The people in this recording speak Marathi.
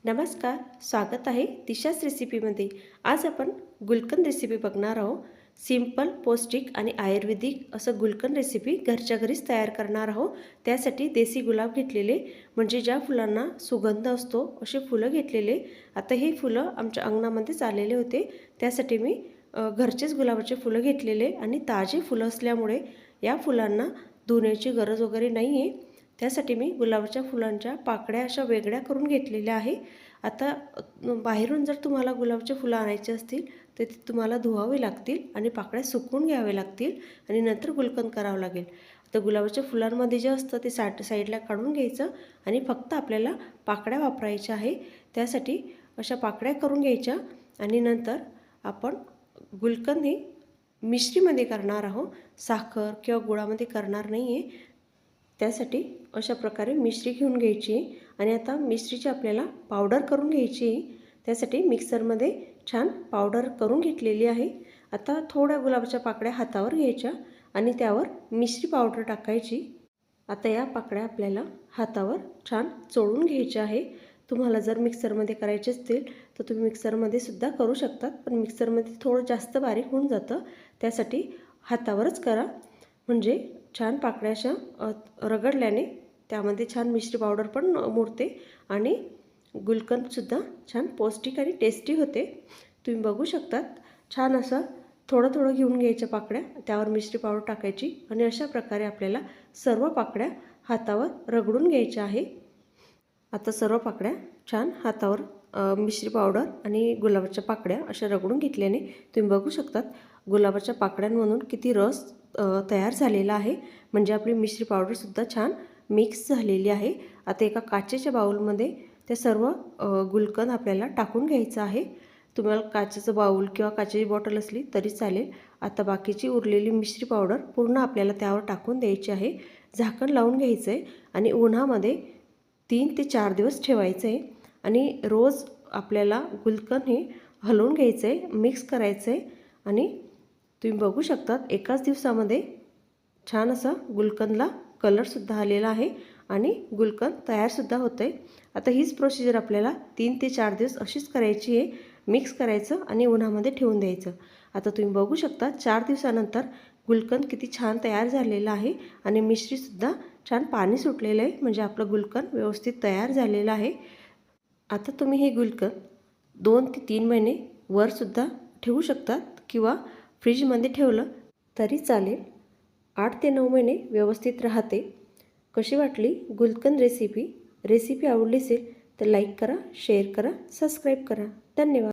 नमस्कार, स्वागत आहे दिशाच रेसिपीमध्ये। आज आपण गुलकंद रेसिपी बघणार आहोत। सिंपल, पौष्टिक आणि आयुर्वेदिक असं गुलकंद रेसिपी घरच्या घरीच तयार करणार आहोत। त्यासाठी देसी गुलाब घेतलेले, म्हणजे ज्या फुलांना सुगंध असतो असे फुलं घेतलेले। आता हे फुलं आमच्या अंगणामध्येच आलेले होते, त्यासाठी मी घरचेच गुलाबाचे फुलं घेतलेले आणि ताजे फुलं असल्यामुळे या फुलांना धुण्याची गरज वगैरे नाही आहे। त्यासाठी मी गुलाबाच्या फुलांच्या पाकळ्या अशा वेगळ्या करून घेतलेल्या आहे। आता बाहेरून जर तुम्हाला गुलाबाचे फुलं आणायचे असतील तर ते तुम्हाला धुवावे लागतील आणि पाकळ्या सुकवून घ्यावे लागतील आणि नंतर गुलकंद करावं लागेल। आता गुलाबाच्या फुलांमध्ये जे असतं ते साईडला काढून घ्यायचं आणि फक्त आपल्याला पाकळ्या वापरायच्या आहे। त्यासाठी अशा पाकळ्या करून घ्यायच्या आणि नंतर आपण गुलकंद हे मिश्रीमध्ये करणार आहोत, साखर किंवा गुळामध्ये करणार नाही आहे। त्यासाठी अशा प्रकारे मिश्री घेऊन घ्यायची आणि आता मिश्रीची आपल्याला पावडर करून घ्यायची आहे। त्यासाठी मिक्सरमध्ये छान पावडर करून घेतलेली आहे। आता थोड्या गुलाबाच्या पाकळ्या हातावर घ्यायच्या आणि त्यावर मिश्री पावडर टाकायची। आता या पाकळ्या आपल्याला हातावर छान चोळून घ्यायच्या आहे। तुम्हाला जर मिक्सरमध्ये करायचे असतील तर तुम्ही मिक्सरमध्ये सुद्धा करू शकतात, पण मिक्सरमध्ये थोडं जास्त बारीक होऊन जातं, त्यासाठी हातावरच करा, म्हणजे छान पाकळ्या अशा रगडल्याने त्यामध्ये छान मिश्री पावडर पण मुरते आणि गुलकंदसुद्धा छान पौष्टिक आणि टेस्टी होते। तुम्ही बघू शकतात, छान असं थोडं थोडं घेऊन घ्यायच्या पाकळ्या, त्यावर मिश्री पावडर टाकायची आणि अशा प्रकारे आपल्याला सर्व पाकळ्या हातावर रगडून घ्यायच्या आहे। आता सर्व पाकळ्या छान हातावर मिश्री पावडर आणि गुलाबाच्या पाकळ्या अशा रगडून घेतल्याने तुम्ही बघू शकतात गुलाबाच्या पाकळ्यांमधून किती रस तयार झालेला आहे, म्हणजे आपली मिश्री पावडरसुद्धा छान मिक्स झालेली आहे। आता एका काचेच्या बाउलमध्ये ते सर्व गुलकंद आपल्याला टाकून घ्यायचं आहे। तुम्हाला काचेचं बाउल किंवा काचेची बॉटल असली तरी चालेल। आता बाकीची उरलेली मिश्री पावडर पूर्ण आपल्याला त्यावर टाकून द्यायची आहे। झाकण लावून घ्यायचं आहे आणि उन्हामध्ये 3 ते 4 दिवस ठेवायचं आहे आणि रोज आपल्याला गुलकंद हे हलवून घ्यायचं आहे, मिक्स करायचं आहे आणि तुम्ही बघू शकतात एकाच दिवसामध्ये छान असा गुलकंदला कलरसुद्धा आलेला आहे आणि गुलकंद तयारसुद्धा होतं आहे। आता हीच प्रोसिजर आपल्याला 3 ते 4 दिवस अशीच करायची आहे, मिक्स करायचं आणि उन्हामध्ये ठेवून द्यायचं। आता तुम्ही बघू शकता 4 दिवसानंतर गुलकंद किती छान तयार झालेला आहे आणि मिश्रीसुद्धा छान पाणी सुटलेलं आहे, म्हणजे आपलं गुलकंद व्यवस्थित तयार झालेलं आहे। आता तुम्ही हे गुलकंद 2 ते 3 महिने वरसुद्धा ठेवू शकतात किंवा फ्रीजमध्ये ठेवलं तरी चालेल। 8 ते 9 महिने व्यवस्थित राहते। कशी वाटली गुलकंद रेसिपी आवडली असेल तर लाईक करा, शेअर करा, सबस्क्राईब करा। धन्यवाद।